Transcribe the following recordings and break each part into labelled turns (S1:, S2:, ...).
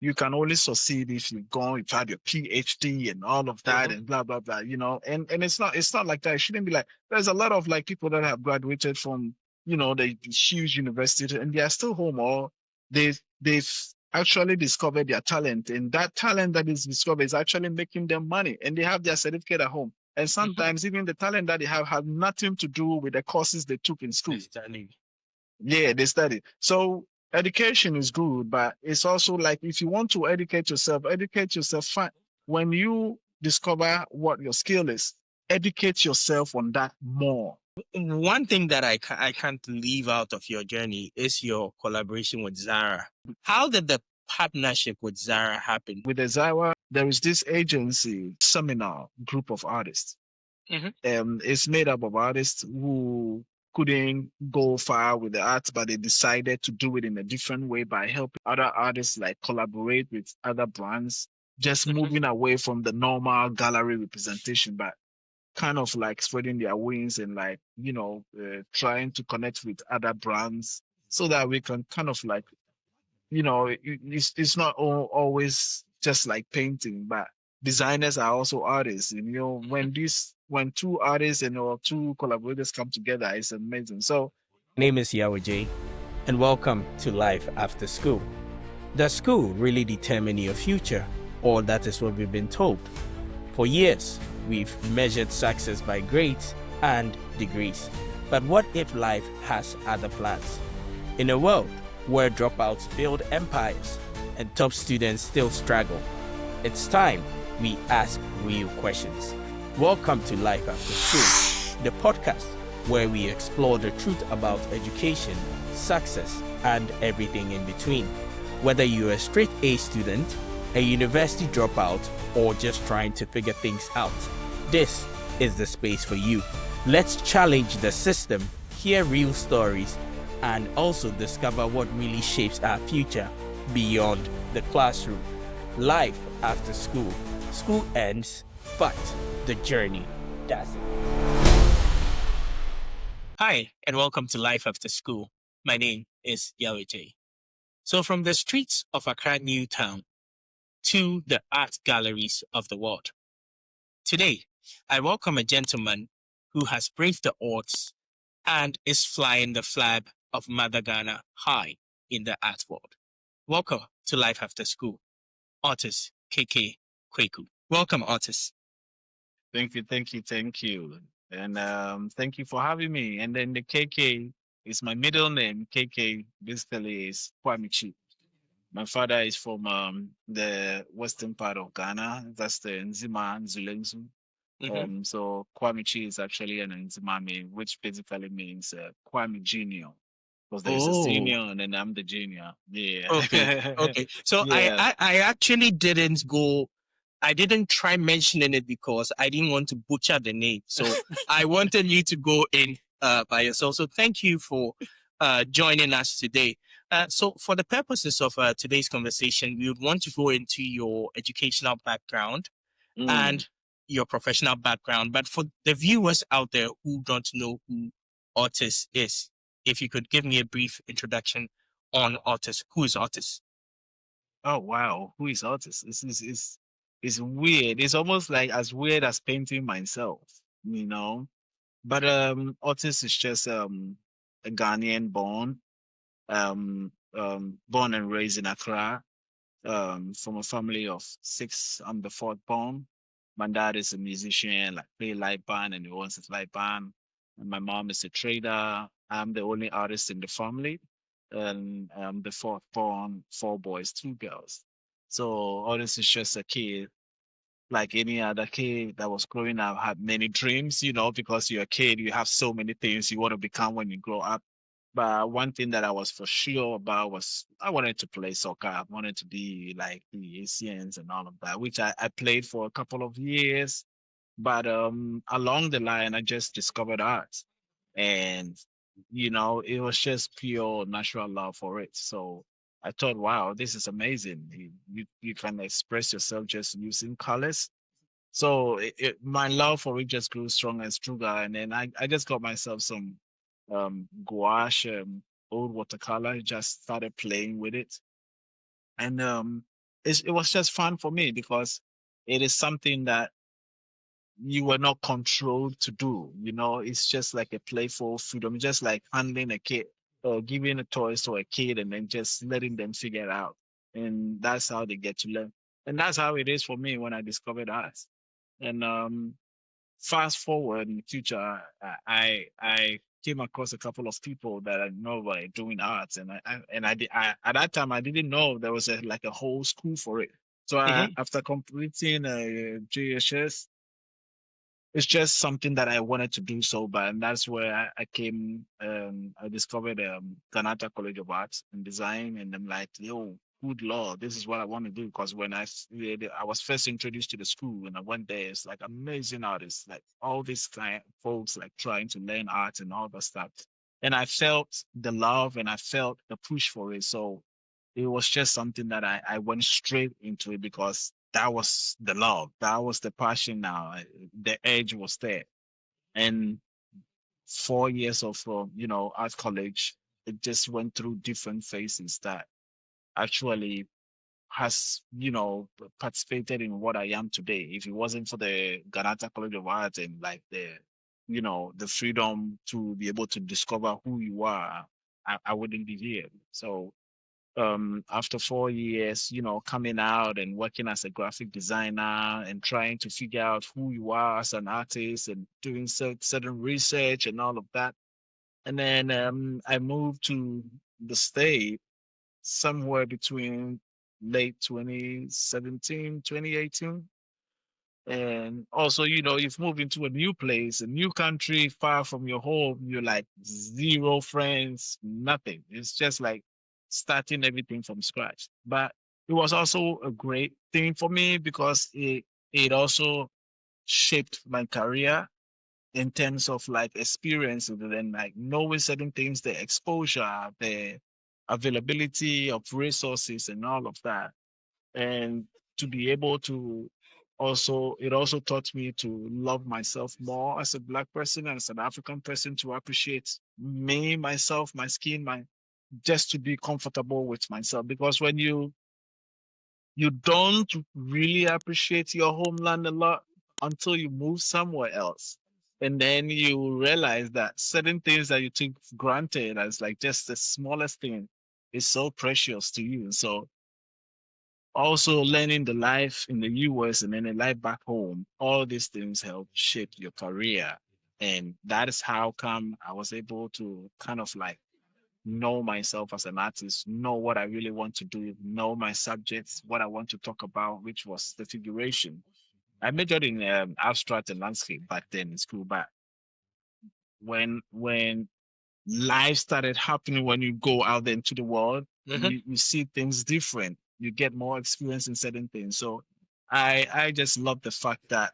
S1: you can only succeed if you've had your PhD and all of that
S2: Mhm.
S1: and blah blah blah, and it's not like that. It shouldn't be like there's a lot of like people that have graduated from the huge university and they are still home, or they've actually discovered their talent, and that talent that is discovered is actually making them money, and they have their certificate at home. And
S2: Mhm.
S1: sometimes even the talent that they have nothing to do with the courses they took in school.
S2: Understanding.
S1: Yeah, they study. So education is good, but it's also like if you want to educate yourself fine. When you discover what your skill is, educate yourself on that more.
S2: One thing that I can't leave out of your journey is your collaboration with Zara. How did the partnership with Zara happen?
S1: With the Zara, there is this agency, seminar group of artists.
S2: Mhm.
S1: It's made up of artists who couldn't go far with the art, but they decided to do it in a different way by helping other artists like collaborate with other brands, just
S2: Mhm.
S1: moving away from the normal gallery representation, but kind of like spreading their wings and like, trying to connect with other brands so that we can kind of like, it's not always just like painting, but designers are also artists. And
S2: Mhm.
S1: when two artists and or two collaborators come together, it's amazing. So
S2: My name is Yahweh, and welcome to Life After School. Does school really determine your future? Or that is what we've been told. For years, we've measured success by grades and degrees. But what if life has other plans? In a world where dropouts build empires and top students still struggle, it's time we ask real questions. Welcome to Life After School, the podcast where we explore the truth about education, success, and everything in between. Whether you're a straight A student, a university dropout, or just trying to figure things out, this is the space for you. Let's challenge the system, hear real stories, and also discover what really shapes our future beyond the classroom. Life after school. School ends, but the journey doesn't. Hi, and welcome to Life After School. My name is Yahweh J. So, from the streets of Accra New Town to the art galleries of the world, today I welcome a gentleman who has braved the odds and is flying the flag of Mother Ghana high in the art world. Welcome to Life After School, Otis KK Quaicoe. Welcome, Otis.
S1: thank you, thank you, thank you. And thank you for having me. And then the KK is my middle name. KK basically is Kwame Kye. My father is from the western part of Ghana. That's the Nzima Nzulenzu.
S2: Mm-hmm.
S1: So Kwame Chi is actually an Nzimami, which basically means Kwame Junior, because there's a
S2: Oh,
S1: senior and then I'm the junior.
S2: okay,
S1: Yeah.
S2: okay. So
S1: Yeah.
S2: I actually didn't go. I didn't try mentioning it because I didn't want to butcher the name. So I wanted you to go in by yourself. So thank you for joining us today. So for the purposes of today's conversation, we would want to go into your educational background
S1: Mm.
S2: and your professional background. But for the viewers out there who don't know who Otis is, if you could give me a brief introduction on Otis. Who is Otis?
S1: Oh wow, who is artist? It's weird. It's almost like as weird as painting myself, you know. But Otis is just a Ghanaian born and raised in Accra. From a family of six. I'm the fourth born. My dad is a musician, like play live band, and he owns his live band. And my mom is a trader. I'm the only artist in the family, and I'm the fourth born, four boys, two girls. So all this is just a kid, like any other kid that was growing up, had many dreams, because you're a kid, you have so many things you want to become when you grow up. But one thing that I was for sure about was I wanted to play soccer. I wanted to be like the ACNs and all of that, which I played for a couple of years. But along the line, I just discovered art. And, it was just pure natural love for it. So I thought, wow, this is amazing. You can express yourself just using colors. So my love for it just grew stronger and stronger. And then I just got myself some gouache, old watercolor, just started playing with it. And it was just fun for me because it is something that you were not controlled to do. It's just like a playful freedom, just like handling a kid or giving a toys to a kid and then just letting them figure it out. And that's how they get to learn. And that's how it is for me when I discovered art. And fast forward in the future, I came across a couple of people that I know were doing arts, and at that time I didn't know there was like a whole school for it. So
S2: Mm-hmm.
S1: after completing JHS, it's just something that I wanted to do so bad, and that's where I came. I discovered Ghanaian College of Arts and Design, and I'm like, yo, good lord, this is what I want to do. Because when I was first introduced to the school, and I went there, it's like amazing artists, like all these kind of folks, like trying to learn art and all that stuff. And I felt the love, and I felt the push for it. So it was just something that I went straight into it because that was the love, that was the passion. Now the edge was there, and 4 years of art college, it just went through different phases that actually has participated in what I am today. If it wasn't for the Ghanaian College of Art and like the freedom to be able to discover who you are, I wouldn't be here. So after 4 years, coming out and working as a graphic designer and trying to figure out who you are as an artist and doing certain research and all of that. And then I moved to the state somewhere between late 2017, 2018. And also, you've moved into a new place, a new country, far from your home. You're like zero friends, nothing. It's just like starting everything from scratch. But it was also a great thing for me because it also shaped my career in terms of like experience and then like knowing certain things, the exposure, the availability of resources and all of that. And to be able to it also taught me to love myself more as a black person and as an African person, to appreciate me, myself, my skin, my just to be comfortable with myself. Because when you don't really appreciate your homeland a lot until you move somewhere else, and then you realize that certain things that you take for granted as like just the smallest thing is so precious to you. So also learning the life in the US and then the life back home, all these things help shape your career. And that is how come I was able to kind of like know myself as an artist, know what I really want to do, know my subjects, what I want to talk about, which was the figuration. I majored in abstract and landscape back then in school, but when life started happening, when you go out there into the world,
S2: Mm-hmm.
S1: you see things different. You get more experience in certain things. So I just love the fact that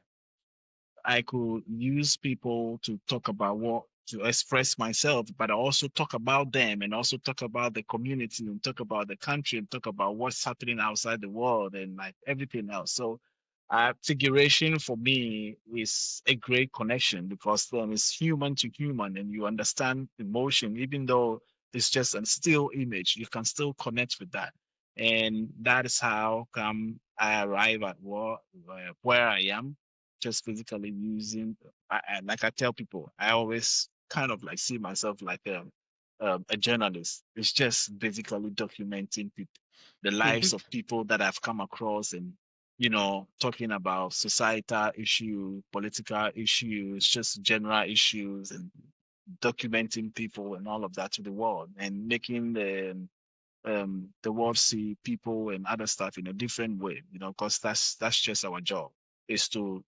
S1: I could use people to talk about to express myself, but also talk about them and also talk about the community and talk about the country and talk about what's happening outside the world and like everything else. So figuration for me is a great connection because then it's human to human and you understand emotion, even though it's just a still image, you can still connect with that. And that is how come I arrive at where I am, just physically using. Like I tell people, I always kind of like see myself like a journalist. It's just basically documenting the lives of people that I've come across and talking about societal issues, political issues, just general issues, and documenting people and all of that to the world and making the world see people and other stuff in a different way, because that's just our job, is to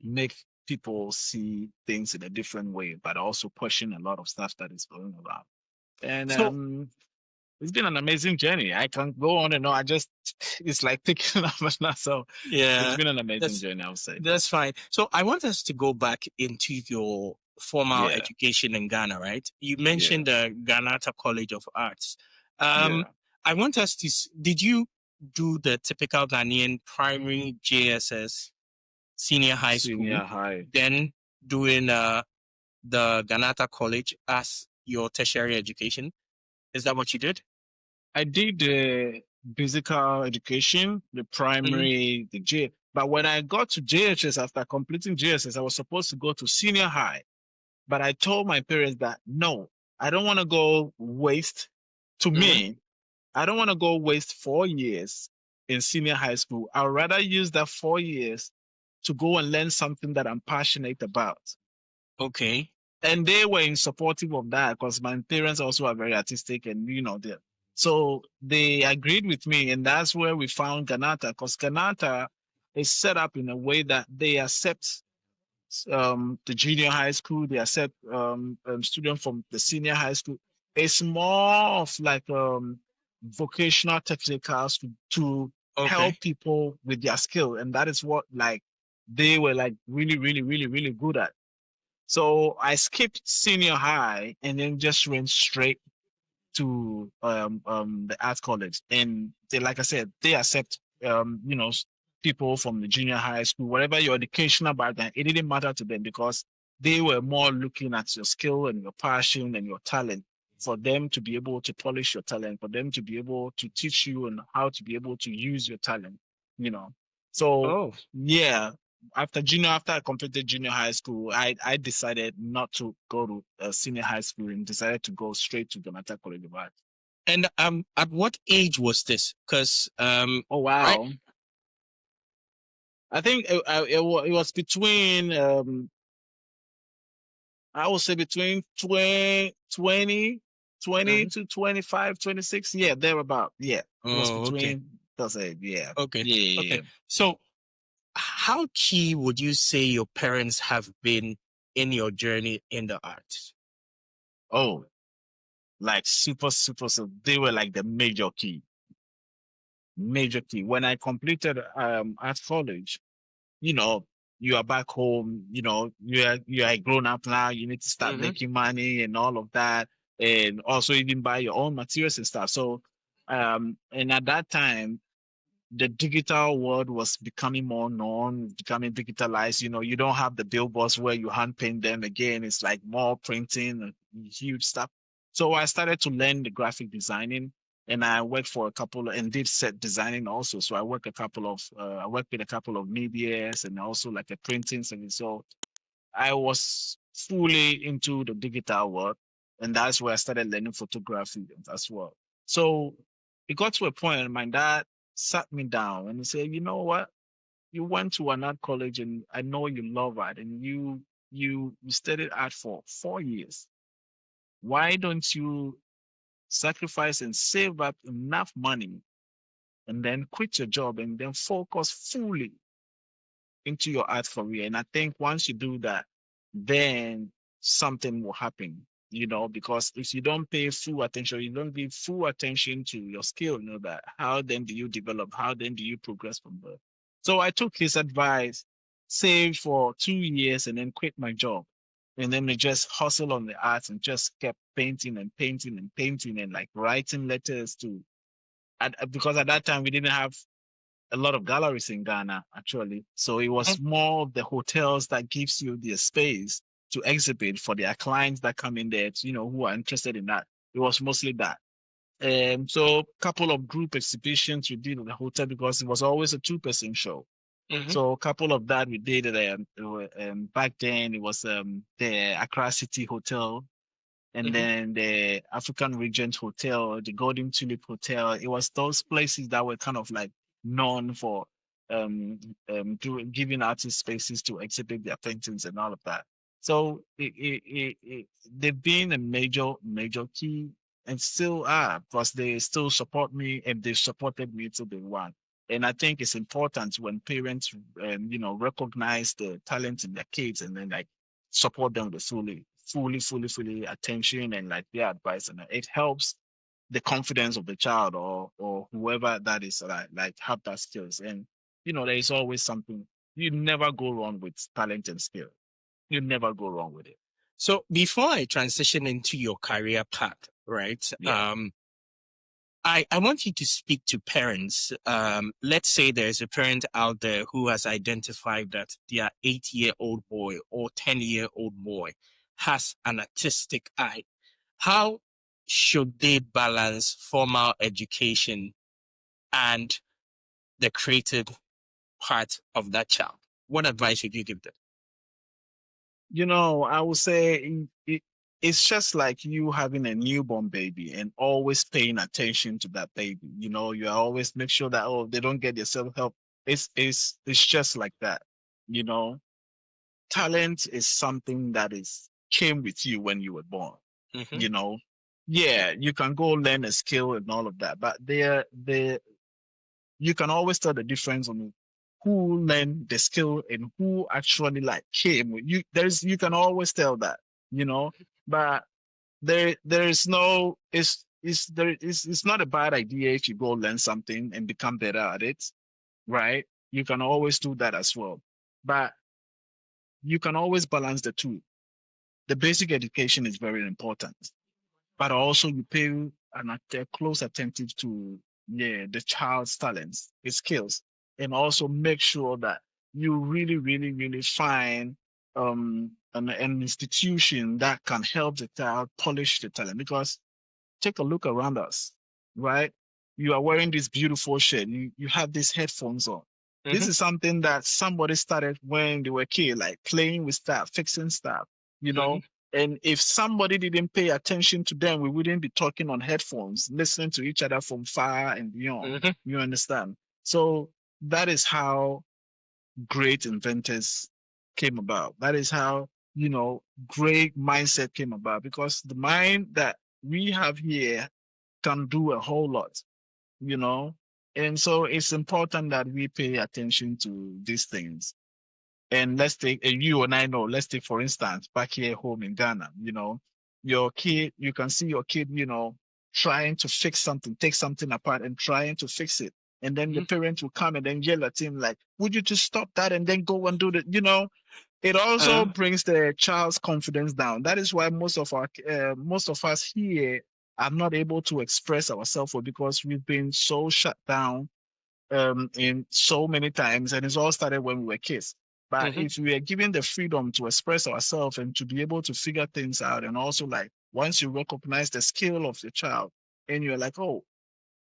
S1: make people see things in a different way, but also pushing a lot of stuff that is going around. And
S2: So
S1: it's been an amazing journey. I can go on and on. It's like picking up now. So it's
S2: yeah,
S1: been an amazing
S2: that's
S1: journey, I would say.
S2: that's fine. So I want us to go back into your formal
S1: Yeah,
S2: education in Ghana, right? You
S1: yeah,
S2: mentioned the Ghanata College of Arts. Um,
S1: yeah.
S2: I want us to. Did you do the typical Ghanaian primary JSS, senior high school,
S1: Senior high.
S2: then doing the Ghanata College as your tertiary education? Is that what you did?
S1: I did physical education, the
S2: Mm-hmm.
S1: primary, the J. But when I got to JHS after completing JHS, I was supposed to go to senior high. But I told my parents that no, I don't want to go waste. To
S2: Mm-hmm.
S1: me, I don't want to go waste 4 years in senior high school. I'd rather use that 4 years to go and learn something that I'm passionate about.
S2: Okay.
S1: And they were in supportive of that because my parents also are very artistic and so they agreed with me, and that's where we found Ganata, because Ganata is set up in a way that they accept the junior high school, they accept students from the senior high school. It's more of like vocational technicals to
S2: Okay.
S1: help people with their skill, and that is what like they were like really, really, really, really good at. So I skipped senior high and then just went straight to the art college. And they, like I said, they accept people from the junior high school, whatever your educational background. It didn't matter to them because they were more looking at your skill and your passion and your talent, for them to be able to polish your talent, for them to be able to teach you and how to be able to use your talent. You know, so
S2: Oh.
S1: yeah, after I completed junior high school, I decided not to go to senior high school and decided to go straight to Donata College of Art.
S2: And at what age was this? Because
S1: Oh
S2: right.
S1: wow. I think it was between I would say between 20
S2: Mhm.
S1: to 25, 26. Yeah, thereabout. Yeah. It was
S2: Oh, okay.
S1: between that's it. Yeah.
S2: Okay.
S1: Yeah, yeah,
S2: Okay.
S1: yeah.
S2: So, how key would you say your parents have been in your journey in the arts?
S1: Oh, like super, super, so they were like the major key. Major key. When I completed art college, you know, you are back home, you are a grown up now, you need to start
S2: Mm-hmm.
S1: making money and all of that, and also even buy your own materials and stuff. So and at that time the digital world was becoming more known, becoming digitalized. You don't have the billboards where you hand paint them again. It's like more printing and huge stuff. So I started to learn the graphic designing, and I worked for a couple and did set designing also. So I worked with a couple of medias and also like a printing. So I was fully into the digital world, and that's where I started learning photography as well. So it got to a point, and my dad sat me down and he said, "You know what? You went to an art college, and I know you love art, and you studied art for 4 years. Why don't you sacrifice and save up enough money, and then quit your job, and then focus fully into your art career? And I think once you do that, then something will happen, because if you don't pay full attention, you don't give full attention to your skill, that how then do you develop? How then do you progress from there? So I took his advice, saved for 2 years, and then quit my job. And then we just hustle on the arts and just kept painting and painting and painting and like writing letters because at that time we didn't have a lot of galleries in Ghana, actually. So it was more of the hotels that gives you the space to exhibit for their clients that come in there, who are interested in that. It was mostly that. So a couple of group exhibitions we did at the hotel because it was always a two-person show.
S2: Mm-hmm.
S1: So a couple of that we did at back then it was the Accra City Hotel, and
S2: Mm-hmm.
S1: then the African Regent Hotel, the Golden Tulip Hotel. It was those places that were kind of like known for giving artists spaces to exhibit their paintings and all of that. So they've been a major, major key and still are, because they still support me and they've supported me till they want. And I think it's important when parents, recognize the talent in their kids and then like support them with fully attention and like their advice, and it helps the confidence of the child or whoever that is like have that skills. And there is always something. You never go wrong with talent and skill. You never go wrong with it.
S2: So before I transition into your career path, right?
S1: Yeah.
S2: I want you to speak to parents. Let's say there's a parent out there who has identified that their 8-year-old boy or 10-year-old boy has an artistic eye. How should they balance formal education and the creative part of that child? What advice would you give them?
S1: I would say it's just like you having a newborn baby and always paying attention to that baby. You always make sure that, oh, they don't get their self help. It's just like that. You know, talent is something that is came with you when you were born.
S2: Mm-hmm.
S1: You know, yeah, you can go learn a skill and all of that, but there you can always tell the difference on who learned the skill and who actually like came. You can always tell that, but there is no it's not a bad idea if you go learn something and become better at it, right? You can always do that as well. But you can always balance the two. The basic education is very important, but also you pay a close attention to, the child's talents, his skills, and also make sure that you really, really, really find an institution that can help the child polish the talent. Because take a look around us, right? You are wearing this beautiful shirt. You have these headphones on. This
S2: Mm-hmm.
S1: is something that somebody started when they were a kid, like playing with stuff, fixing stuff, you
S2: Mm-hmm.
S1: know. And if somebody didn't pay attention to them, we wouldn't be talking on headphones, listening to each other from far and beyond.
S2: Mm-hmm.
S1: You understand? So that is how great inventors came about. That is how, great mindset came about, because the mind that we have here can do a whole lot, you know. And so it's important that we pay attention to these things. And let's take, you and I know, let's take, for instance, back here home in Ghana, your kid, you can see your kid, trying to fix something, take something apart and trying to fix it. And then the
S2: Mm-hmm.
S1: parent will come and then yell at him, like, would you just stop that and then go and do that? It also
S2: Uh,
S1: brings the child's confidence down. That is why most of us here are not able to express ourselves, because we've been so shut down in so many times, and it's all started when we were kids. But
S2: mm-hmm.
S1: if we are given the freedom to express ourselves and to be able to figure things out, and also like once you recognize the skill of the child, and you're like, oh,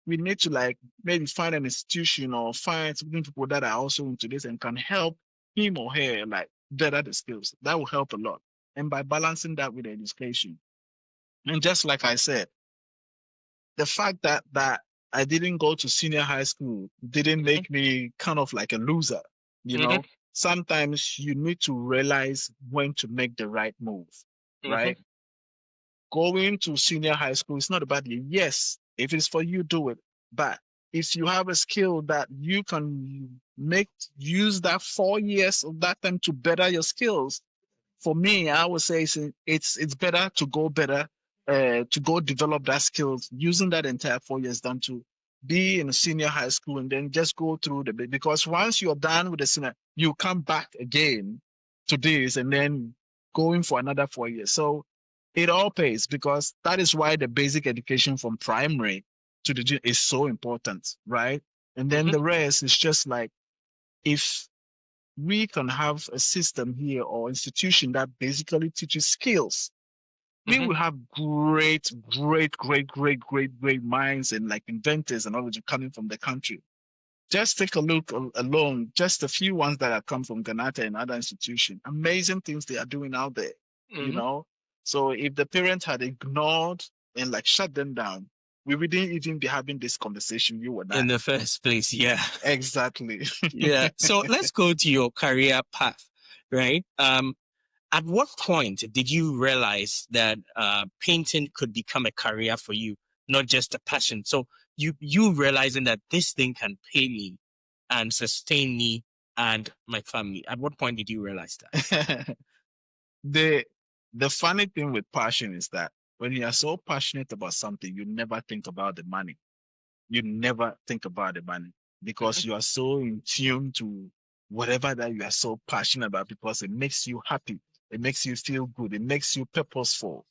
S1: we need to like maybe find an institution or find some people that are also into this and can help him or her like better the skills. That will help a lot. And by balancing that with education, and just like I said, the fact that I didn't go to senior high school didn't
S2: Mm-hmm.
S1: make me kind of like a loser. You
S2: Mm-hmm.
S1: know, sometimes you need to realize when to make the right move,
S2: Mm-hmm.
S1: right? Going to senior high school is not about you. Yes, if it's for you, do it. But if you have a skill that you can use that 4 years of that time to better your skills, for me, I would say it's better to go develop that skills using that entire 4 years than to be in a senior high school and then just go through because once you're done with the senior, you come back again to this and then going for another 4 years. So it all pays, because that is why the basic education from primary to the is so important, right? And then
S2: Mm-hmm.
S1: the rest is just like, if we can have a system here or institution that basically teaches skills, we
S2: Mm-hmm.
S1: will have great, great, great, great, great, great minds and like inventors and all that coming from the country. Just take a look alone, just a few ones that have come from Ghanaian and other institutions. Amazing things they are doing out there, you
S2: Mm-hmm.
S1: know. So if the parents had ignored and like shut them down, we wouldn't even be having this conversation, you and I.
S2: In the first place, yeah.
S1: Exactly.
S2: Yeah. So let's go to your career path, right? At what point did you realize that painting could become a career for you, not just a passion? So you realizing that this thing can pay me and sustain me and my family. At what point did you realize that?
S1: the the funny thing with passion is that when you are so passionate about something, you never think about the money. You never think about the money,
S2: Mm-hmm.
S1: because you are so in tune to whatever that you are so passionate about, because it makes you happy, it makes you feel good, it makes you purposeful.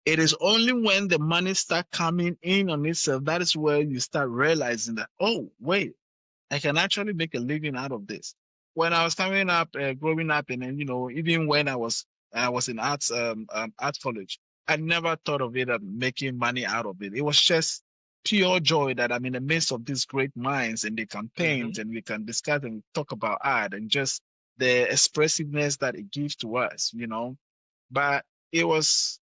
S1: It is only when the money start coming in on itself that is where you start realizing that, oh wait, I can actually make a living out of this. When I was coming up, growing up, and then even when I was in art college, I never thought of it making money out of it. It was just pure joy that I'm in the midst of these great minds and they can
S2: Mm-hmm.
S1: paint and we can discuss and talk about art and just the expressiveness that it gives to us, you know. But it was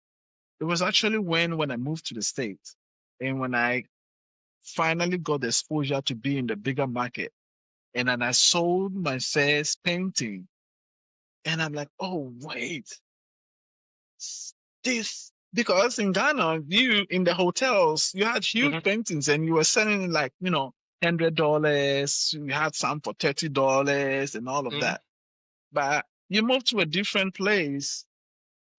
S1: it was actually when I moved to the States and when I finally got the exposure to be in the bigger market and then I sold my first painting and I'm like, oh wait, this because in Ghana, you in the hotels, you had huge
S2: Mm-hmm.
S1: paintings and you were selling like, $100. You had some for $30 and all of
S2: Mm-hmm.
S1: that. But you move to a different place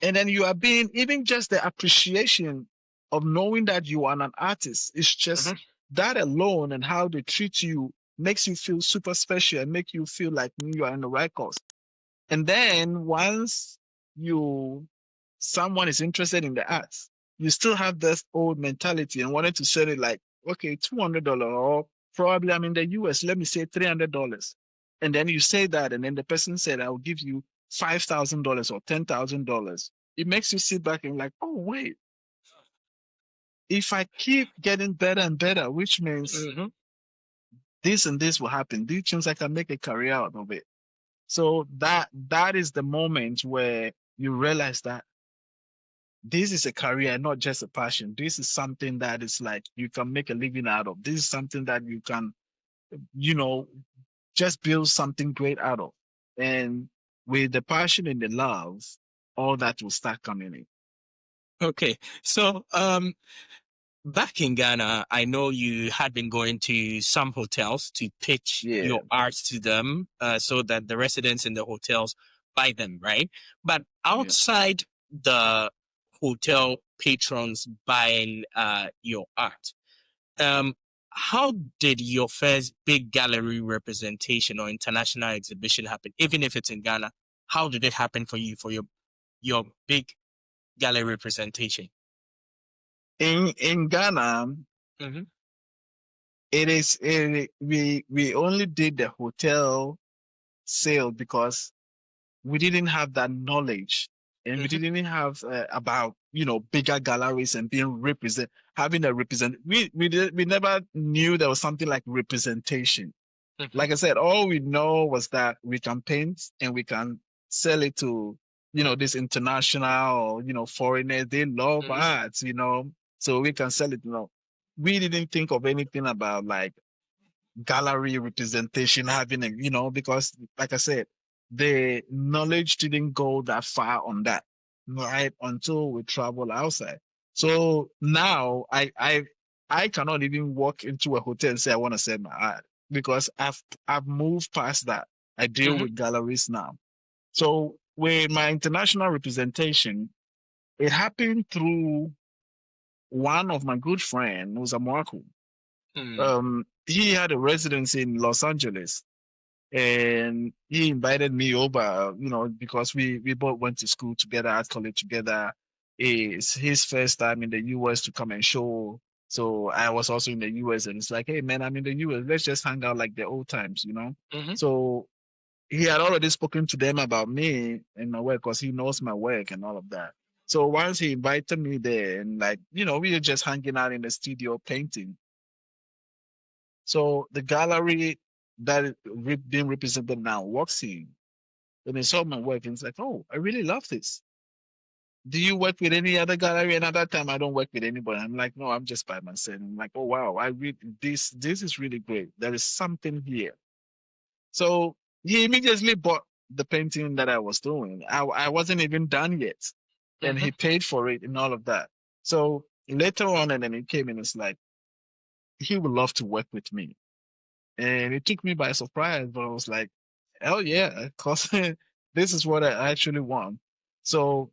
S1: and then you are being even just the appreciation of knowing that you are an artist. It's just
S2: Mm-hmm.
S1: that alone and how they treat you makes you feel super special and make you feel like you are in the right cause. And then once you someone is interested in the arts, you still have this old mentality and wanted to sell it like, okay, $200 or probably I'm in the US, let me say $300. And then you say that, and then the person said, I'll give you $5,000 or $10,000. It makes you sit back and like, oh wait, if I keep getting better and better, which means
S2: Mm-hmm.
S1: this and this will happen. These things I can make a career out of it. So that is the moment where you realize that this is a career, not just a passion. This is something that is like you can make a living out of. This is something that you can, you know, just build something great out of. And with the passion and the love, all that will start coming in.
S2: Okay. So, back in Ghana, I know you had been going to some hotels to pitch
S1: Yeah,
S2: your art to them, so that the residents in the hotels buy them, right? But
S1: yeah.
S2: outside the hotel patrons buying your art, um, how did your first big gallery representation or international exhibition happen? Even if it's in Ghana, how did it happen for you for your big gallery representation?
S1: In Ghana,
S2: Mm-hmm.
S1: we only did the hotel sale because we didn't have that knowledge and we
S2: Mm-hmm.
S1: didn't have about bigger galleries and being represent having a represent we never knew there was something like representation.
S2: Mm-hmm.
S1: Like I said, all we know was that we can paint and we can sell it to this international or foreigners. They love
S2: Mm-hmm.
S1: art, so we can sell it. We didn't think of anything about like gallery representation having because like I said, the knowledge didn't go that far on that, right? Until we travel outside. So now I cannot even walk into a hotel and say I want to sell my art because I've moved past that. I deal
S2: Mm-hmm.
S1: with galleries now. So with my international representation, it happened through one of my good friend who's a Moroccan. He had a residence in Los Angeles and he invited me over, because we both went to school together, art college together. It's his first time in the US to come and show. So I was also in the US and it's like, hey man, I'm in the US. Let's just hang out like the old times.
S2: Mm-hmm.
S1: So he had already spoken to them about me and my work because he knows my work and all of that. So once he invited me there and like, we were just hanging out in the studio painting. So the gallery that is being represented now walks in and they saw my work and it's like, oh, I really love this. Do you work with any other gallery? And at that time, I don't work with anybody. I'm like, no, I'm just by myself. I'm like, oh wow, I read this is really great. There is something here. So he immediately bought the painting that I was doing. I wasn't even done yet, and
S2: Mm-hmm.
S1: he paid for it and all of that. So later on, and then he came and it's like he would love to work with me. And it took me by surprise, but I was like, hell yeah, because this is what I actually want. So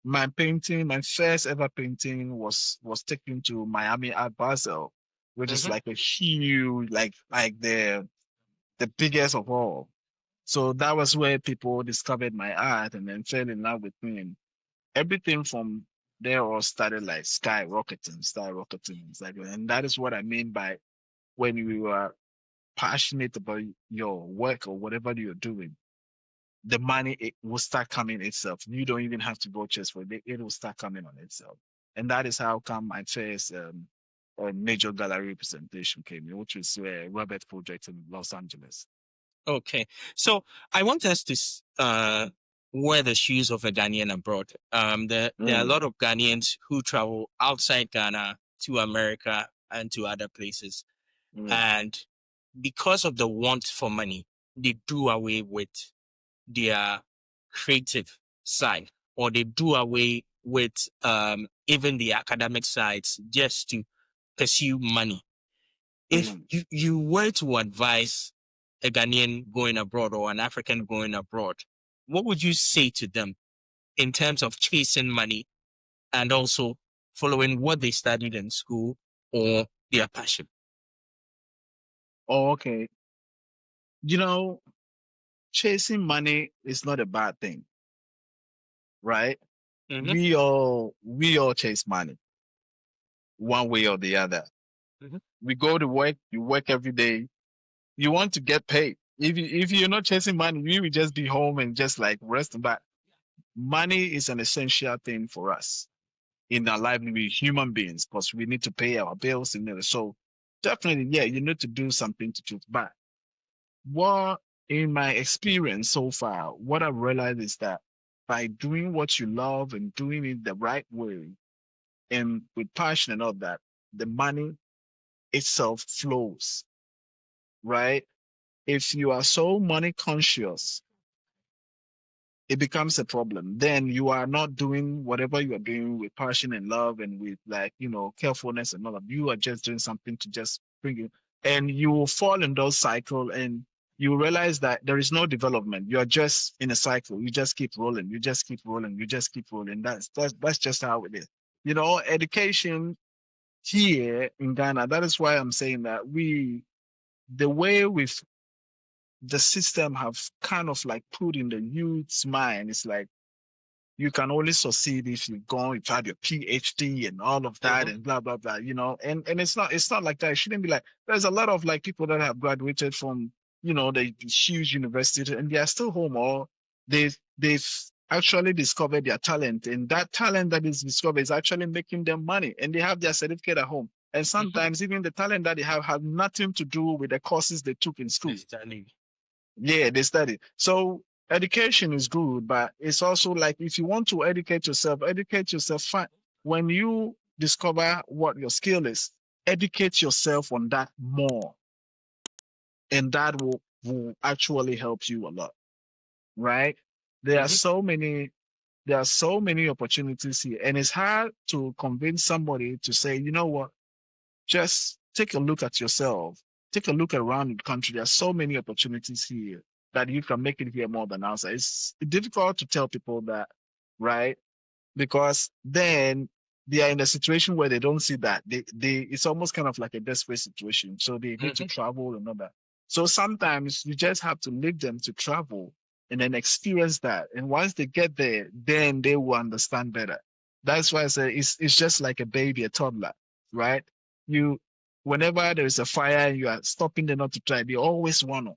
S1: my first ever painting was taken to Miami Art Basel, which is
S2: Mm-hmm.
S1: like a huge, like the biggest of all. So that was where people discovered my art and then fell in love with me. And everything from there all started like skyrocketing. It's like, and that is what I mean by when you are passionate about your work or whatever you're doing, the money it will start coming itself. You don't even have to go chase for it. It will start coming on itself. And that is how come my first a major gallery presentation came in, which was Robert Project in Los Angeles.
S2: Okay. So I want us to wear the shoes of a Ghanaian abroad. There are a
S1: Mm,
S2: lot of Ghanaians who travel outside Ghana to America and to other places.
S1: yeah.
S2: And because of the want for money, they do away with their creative side, or they do away with even the academic sides just to pursue money. If
S1: Mm.
S2: you were to advise a Ghanaian going abroad or an African going abroad, what would you say to them in terms of chasing money and also following what they studied in school or their passion?
S1: Oh, okay. You know, chasing money is not a bad thing, right?
S2: Mm-hmm,
S1: We all chase money one way or the other.
S2: mm-hmm,
S1: We go to work, you work every day, you want to get paid. If you're not chasing money, you will just be home and just like resting back. Money is an essential thing for us in our life. We human beings because we need to pay our bills and so definitely, yeah, you need to do something to choose back. What in my experience so far, what I've realized is that by doing what you love and doing it the right way and with passion and all that, the money itself flows, right? If you are so money conscious, it becomes a problem. Then you are not doing whatever you are doing with passion and love and with like, carefulness and all of you are just doing something to just bring you and you will fall in those cycle and you realize that there is no development. You are just in a cycle. You just keep rolling. You just keep rolling. You just keep rolling. That's just how it is. Education here in Ghana, that is why I'm saying that the way we've the system have kind of like put in the youth's mind is like you can only succeed if you've had your PhD and all of that
S2: mm-hmm,
S1: and blah blah blah, and it's not like that. It shouldn't be like there's a lot of like people that have graduated from the huge university and they are still home or they've actually discovered their talent and that talent that is discovered is actually making them money and they have their certificate at home. And
S2: mm-hmm.
S1: sometimes even the talent that they have nothing to do with the courses they took in school.
S2: Understanding.
S1: Yeah, they study. So education is good, but it's also like if you want to educate yourself fine. When you discover what your skill is, educate yourself on that more. And that will actually help you a lot. Right? There are
S2: Mm-hmm,
S1: so many there are so many opportunities here. And it's hard to convince somebody to say, you know what, just take a look at yourself. Take a look around the country. There are so many opportunities here that you can make it here more than outside. It's difficult to tell people that, right? Because then they are in a situation where they don't see that. It's almost kind of like a desperate situation. So they need to
S2: mm-hmm,
S1: travel and all that. So sometimes you just have to leave them to travel and then experience that. And once they get there, then they will understand better. That's why I say it's just like a baby, a toddler, right? You Whenever there is a fire and you are stopping them not to try, they always want to.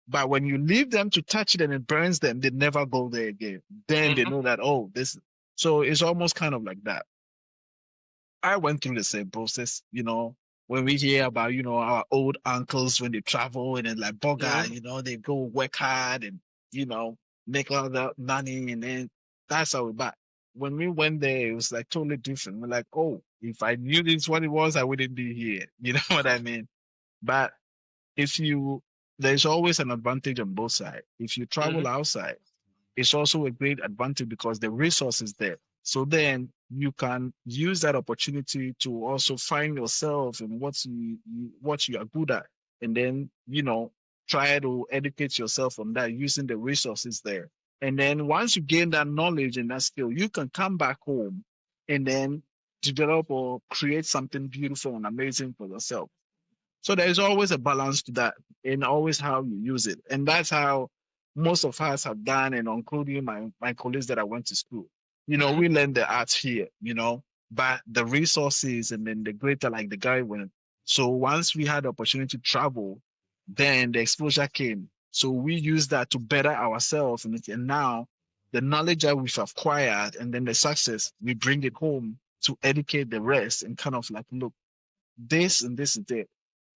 S1: But when you leave them to touch it and it burns them, they never go there again. Then they
S2: mm-hmm,
S1: know that, oh, this. So it's almost kind of like that. I went through the same process, when we hear about, our old uncles when they travel and then like
S2: mm-hmm,
S1: Boga, they go work hard and, you know, make all that money and then that's how we back. When we went there, it was like totally different. We're like, oh, if I knew this what it was, I wouldn't be here. You know what I mean? But if you, there's always an advantage on both sides. If you
S2: mm-hmm,
S1: travel outside, it's also a great advantage because the resource is there. So then you can use that opportunity to also find yourself and what you are good at, and then try to educate yourself on that using the resources there. And then once you gain that knowledge and that skill, you can come back home and then develop or create something beautiful and amazing for yourself. So there's always a balance to that and always how you use it. And that's how most of us have done, and including my colleagues that I went to school.
S2: mm-hmm.
S1: We learn the arts here, but the resources and then the greater, like the guy went. So once we had the opportunity to travel, then the exposure came. So we use that to better ourselves. And now the knowledge that we've acquired and then the success, we bring it home to educate the rest and kind of like, look, this and this and that.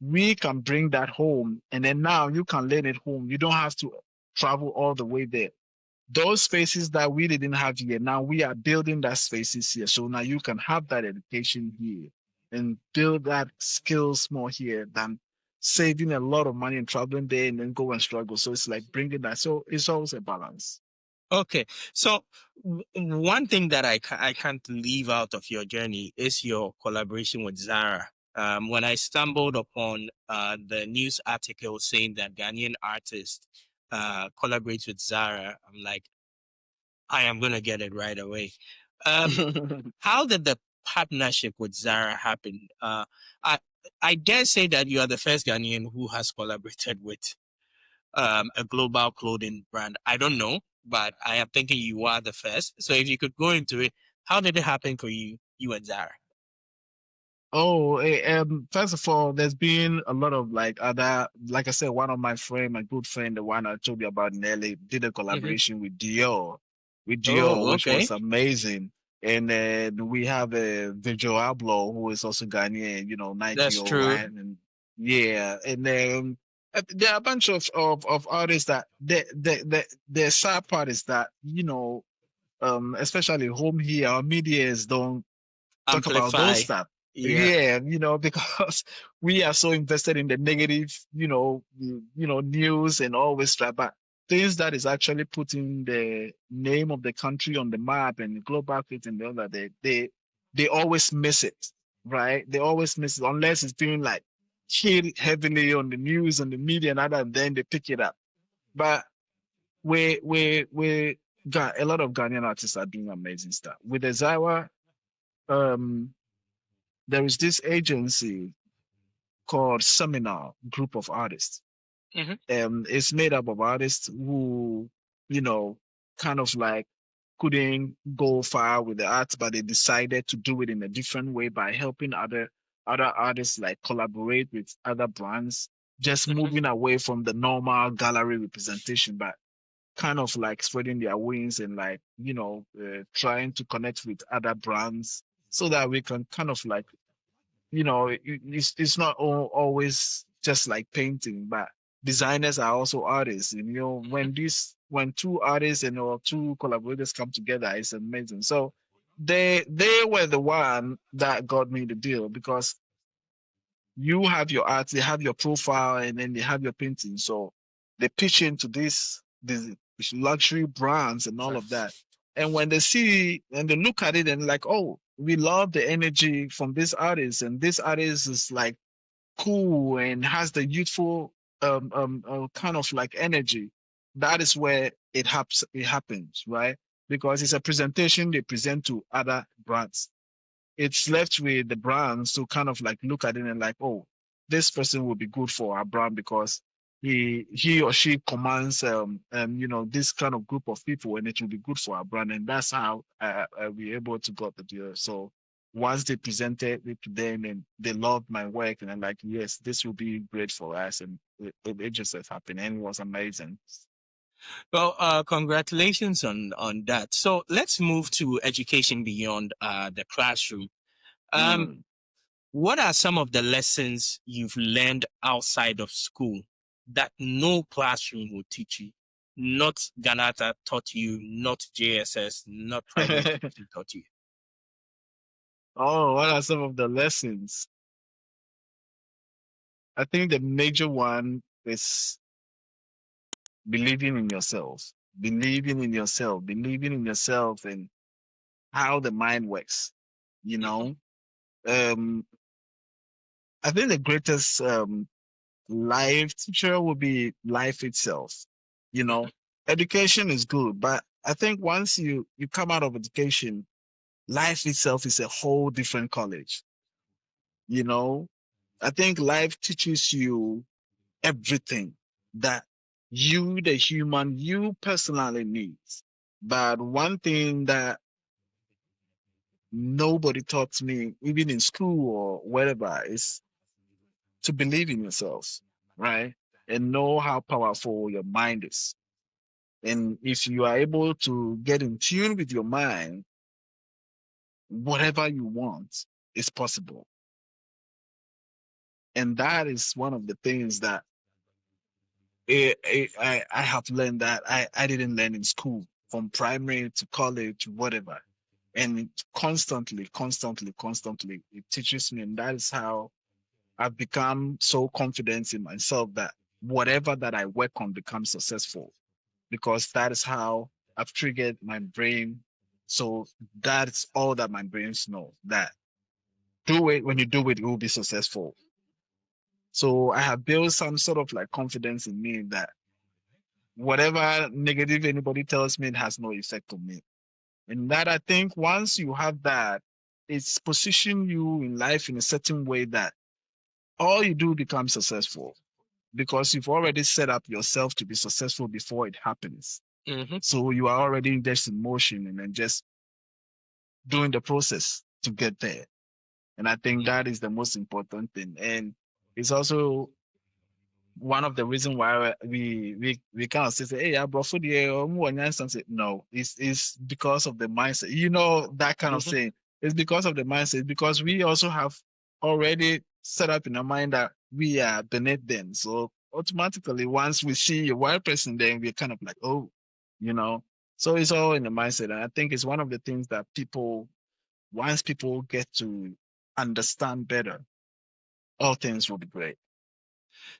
S1: We can bring that home, and then now you can learn it home. You don't have to travel all the way there. Those spaces that we didn't have here, now we are building that spaces here. So now you can have that education here and build that skills more here than saving a lot of money and traveling there and then go and struggle. So it's like bringing that. So it's always a balance.
S2: Okay, so one thing that I can't leave out of your journey is your collaboration with Zara. When I stumbled upon the news article saying that Ghanaian artist collaborates with Zara, I'm like, I am gonna get it right away. Um, how did the partnership with Zara happen? I I dare say that you are the first Ghanaian who has collaborated with a global clothing brand. I don't know, but I am thinking you are the first. So if you could go into it, how did it happen for you and Zara?
S1: Oh, first of all, there's been a lot of like other, like I said, one of my friend, my good friend, the one I told you about Nelly, did a
S2: Hmm.
S1: collaboration with Dior,
S2: Oh,
S1: which
S2: okay,
S1: was amazing. And then we have a Virgil Abloh, who is also Ghanaian, Nike
S2: that's
S1: or
S2: true.
S1: Ryan, and yeah. And then there are a bunch of artists that the sad part is that, especially home here, our medias don't talk about those
S2: Amplify.
S1: stuff.
S2: Yeah.
S1: Yeah, because we are so invested in the negative, news and always try, but things that is actually putting the name of the country on the map and the global fit and the other, they always miss it, right? They always miss it unless it's being like hit heavily on the news and the media and other, then they pick it up. But we got a lot of Ghanaian artists are doing amazing stuff. With the Zawa, um, there is this agency called Seminar Group of Artists.
S2: Hmm.
S1: It's made up of artists who, you know, kind of like couldn't go far with the arts, but they decided to do it in a different way by helping other artists like collaborate with other brands, just
S2: Hmm.
S1: moving away from the normal gallery representation, but kind of like spreading their wings and like trying to connect with other brands so that we can kind of like it's not always just like painting, but designers are also artists. And when two artists and or two collaborators come together, it's amazing. So they were the one that got me the deal because you have your art, they have your profile, and then they have your painting. So they pitch into these luxury brands and all of that. And when they see and they look at it and like, oh, we love the energy from this artist, and this artist is like cool and has the youthful kind of like energy. That is where it happens, right? Because it's a presentation they present to other brands. It's left with the brands to kind of like look at it and like, oh, this person will be good for our brand because he or she commands this kind of group of people and it will be good for our brand, and that's how we're able to got the deal. So once they presented it to them and they loved my work and I'm like, yes, this will be great for us, and it just has happened and it was amazing.
S2: Well, congratulations on that. So let's move to education beyond the classroom. Um,
S1: Mm.
S2: what are some of the lessons you've learned outside of school that no classroom will teach you? Not Ganata taught you, not JSS, not private education taught you.
S1: Oh, what are some of the lessons? I think the major one is believing in yourself, believing in yourself and how the mind works. You
S2: Mhm,
S1: know, um, I think the greatest life teacher will be life itself. You
S2: mhm,
S1: know, education is good, but I think once you come out of education, life itself is a whole different college. You know, I think life teaches you everything that you, the human, you personally needs. But one thing that nobody taught me, even in school or wherever, is to believe in yourself, right? And know how powerful your mind is. And if you are able to get in tune with your mind, whatever you want is possible. And that is one of the things that I have learned that I didn't learn in school, from primary to college, whatever. And it constantly, it teaches me. And that is how I've become so confident in myself that whatever that I work on becomes successful, because that is how I've triggered my brain. So that's all that my brains know, that do it. When you do it, it will be successful. So I have built some sort of like confidence in me that whatever negative anybody tells me, it has no effect on me. And that, I think, once you have that, it's position you in life in a certain way that all you do becomes successful, because you've already set up yourself to be successful before it happens.
S2: Mm-hmm.
S1: So you are already just in motion and then just doing the process to get there. And I think that is the most important thing. And it's also one of the reasons why we kind of say, hey, I brought food here, no, it's because of the mindset. You know, that kind of
S2: Mm-hmm.
S1: saying. It's because of the mindset, because we also have already set up in our mind that we are beneath them. So automatically, once we see a white person, then we're kind of like, oh, you know. So it's all in the mindset. And I think it's one of the things that people, once people get to understand better, all things will be great.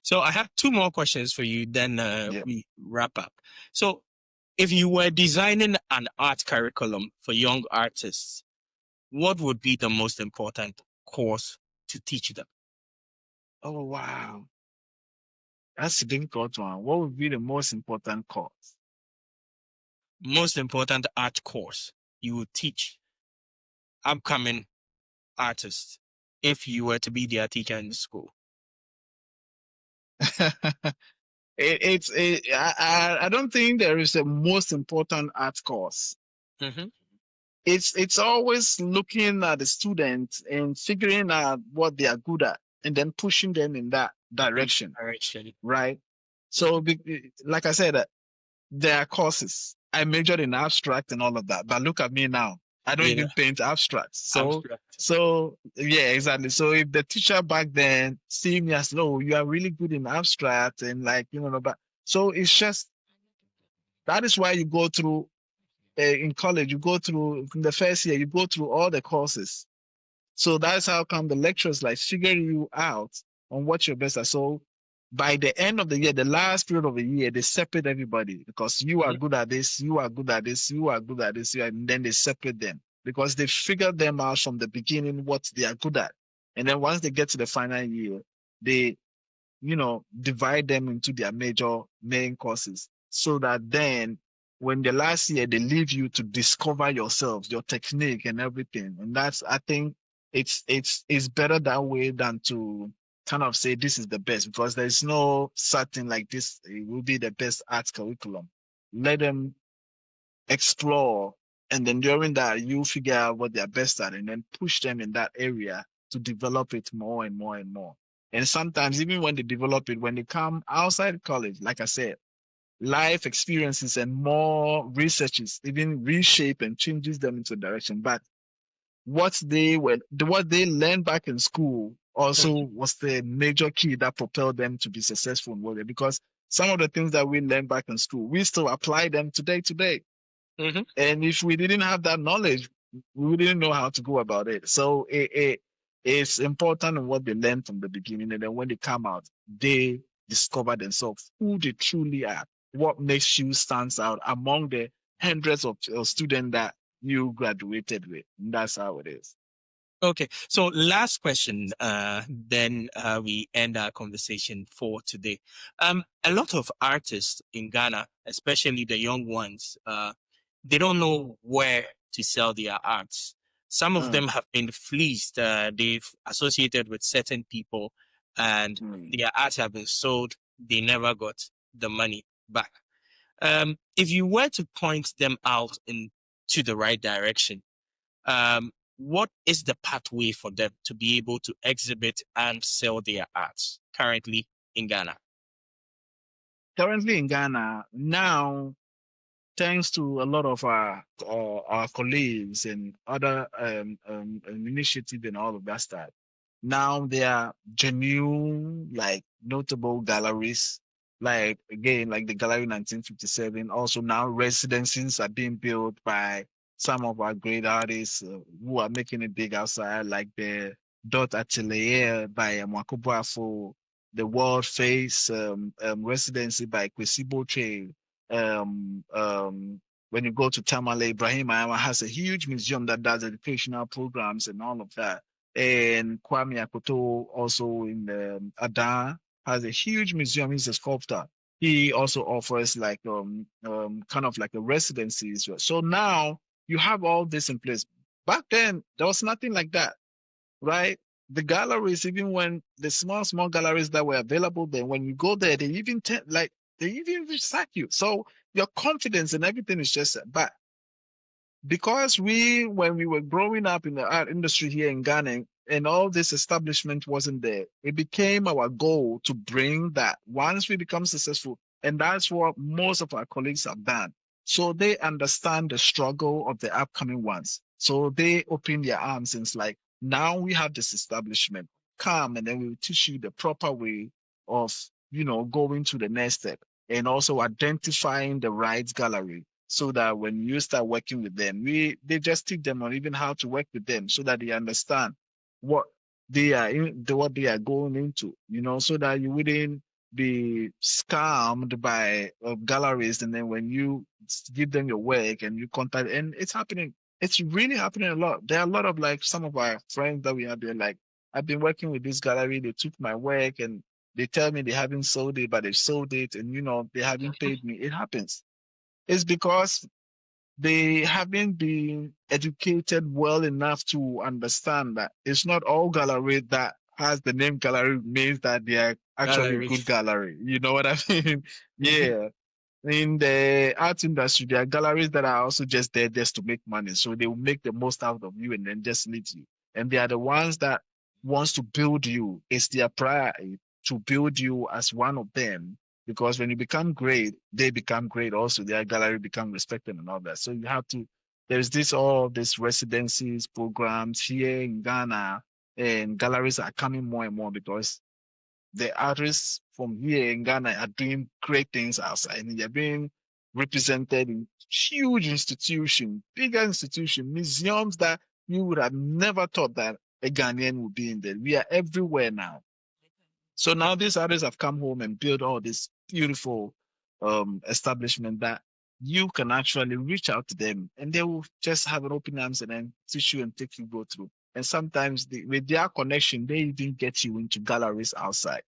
S2: So I have two more questions for you, then
S1: Yeah.
S2: we wrap up. So if you were designing an art curriculum for young artists, what would be the most important course to teach them?
S1: Oh, wow. That's a difficult one. What would be the most important course?
S2: Most important art course you would teach upcoming artists if you were to be their teacher in school?
S1: I don't think there is a most important art course.
S2: Mm-hmm.
S1: It's always looking at the students and figuring out what they are good at and then pushing them in that
S2: In
S1: direction,
S2: direction.
S1: right? So, like I said, there are courses. I majored in abstract and all of that, but look at me now. I don't
S2: Yeah,
S1: even paint abstract. So,
S2: abstract.
S1: so yeah, exactly. So if the teacher back then see me as, no, you are really good in abstract and like, but so it's just, that is why you go through in college, you go through in the first year, you go through all the courses. So that's how come the lecturers like figure you out on what you're best at. So by the end of the year, the last period of the year, they separate everybody, because you are
S2: Mhm.
S1: good at this, you are good at this, you are good at this, and then they separate them, because they figured them out from the beginning what they are good at. And then once they get to the final year, they, divide them into their major main courses, so that then when the last year they leave you to discover yourself, your technique and everything. And that's, I think it's better that way than to kind of say this is the best, because there's no certain like this it will be the best art curriculum. Let them explore, and then during that you figure out what they're best at and then push them in that area to develop it more and more and more. And sometimes even when they develop it, when they come outside college, like I said, life experiences and more researches even reshape and changes them into direction. But what they learned back in school also
S2: Mhm.
S1: was the major key that propelled them to be successful in what they, because some of the things that we learned back in school, we still apply them today.
S2: Mhm.
S1: And if we didn't have that knowledge, we didn't know how to go about it. So it's important in what they learn from the beginning. And then when they come out, they discover themselves who they truly are, what makes you stands out among the hundreds of students that you graduated with. And that's how it is.
S2: Okay, so last question, then we end our conversation for today. A lot of artists in Ghana, especially the young ones, they don't know where to sell their arts. Some of
S1: Mm,
S2: them have been fleeced. They've associated with certain people, and
S1: mm.
S2: their arts have been sold. They never got the money back. If you were to point them out into the right direction, what is the pathway for them to be able to exhibit and sell their arts currently in Ghana?
S1: Currently in Ghana, now, thanks to a lot of our colleagues and other initiative and all of that stuff, Now there are genuine, like notable galleries, like again, like the Gallery 1957. Also now residences are being built by some of our great artists who are making it big outside, like the Dot Atelier by Mwakubuafo, the World Face residency by Kwesi when you go to Tamale, Ibrahim Ayama has a huge museum that does educational programs and all of that. And Kwame Akoto also in Adan has a huge museum. He's a sculptor. He also offers like kind of like a residency as well. So now you have all this in place. Back then there was nothing like that, right? The galleries, even when the small galleries that were available then, when you go there, they even research you. So your confidence and everything is just but because when we were growing up in the art industry here in Ghana and all this establishment wasn't there, it became our goal to bring that once we become successful. And that's what most of our colleagues have done. So they understand the struggle of the upcoming ones. So they open their arms and it's like, now we have this establishment. Come and then we'll teach you the proper way of, going to the next step and also identifying the right gallery so that when you start working with them, they just teach them on even how to work with them so that they understand what what they are going into, so that you wouldn't be scammed by galleries. And then when you give them your work and you contact, and it's happening, it's really happening a lot. There are a lot of like some of our friends that we have there, like, I've been working with this gallery, they took my work and they tell me they haven't sold it, but they've sold it and they haven't paid me. It happens. It's because they haven't been educated well enough to understand that it's not all gallery that has the name gallery means that they are actually
S2: Gallery.
S1: good gallery. You know what I mean?
S2: Mhm.
S1: Yeah. In the art industry, there are galleries that are also just there just to make money. So they will make the most out of you and then just leave you. And they are the ones that wants to build you. It's their pride to build you as one of them. Because when you become great, they become great also. Their gallery become respected and all that. So you have to, there's all these residencies, programs here in Ghana, and galleries are coming more and more because the artists from here in Ghana are doing great things outside and they're being represented in huge institutions, bigger institutions, museums that you would have never thought that a Ghanaian would be in there. We are everywhere now. So now these artists have come home and built all this beautiful establishment that you can actually reach out to them and they will just have an open arms and then teach you and take you go through. And sometimes with their connection, they even get you into galleries outside.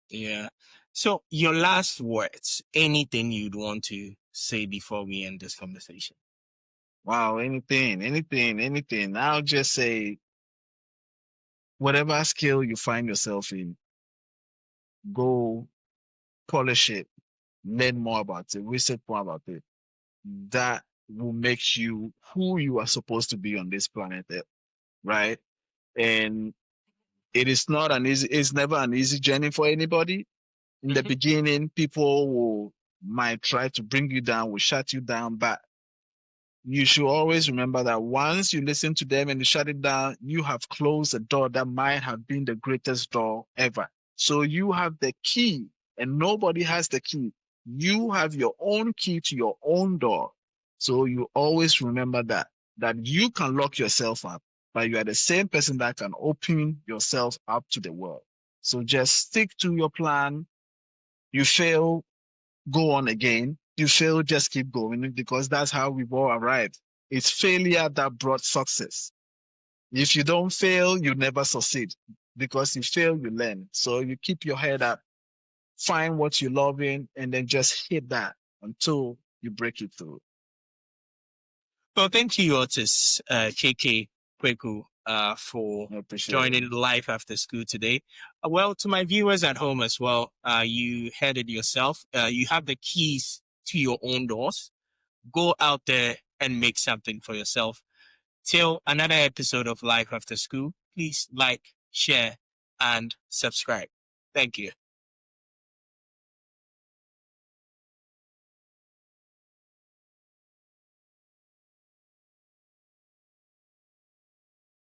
S2: Yeah. So your last words, anything you'd want to say before we end this conversation?
S1: Wow, anything. I'll just say whatever skill you find yourself in, go polish it, learn more about it, research more about it. That will make you who you are supposed to be on this planet, right? And it's never an easy journey for anybody. In the
S2: Mhm.
S1: beginning, people might try to bring you down, will shut you down, but you should always remember that once you listen to them and you shut it down, you have closed a door that might have been the greatest door ever. So you have the key and nobody has the key. You have your own key to your own door. So you always remember that you can lock yourself up, but you are the same person that can open yourself up to the world. So just stick to your plan. You fail, go on again. You fail, just keep going because that's how we've all arrived. It's failure that brought success. If you don't fail, you never succeed because you fail, you learn. So you keep your head up, find what you love in, and then just hit that until you break it through.
S2: Well, thank you, Otis KK Quaicoe, for
S1: I appreciate it.
S2: joining Life After School today. Well, to my viewers at home as well, you heard it yourself. You have the keys to your own doors. Go out there and make something for yourself. Till another episode of Life After School, please like, share, and subscribe. Thank you.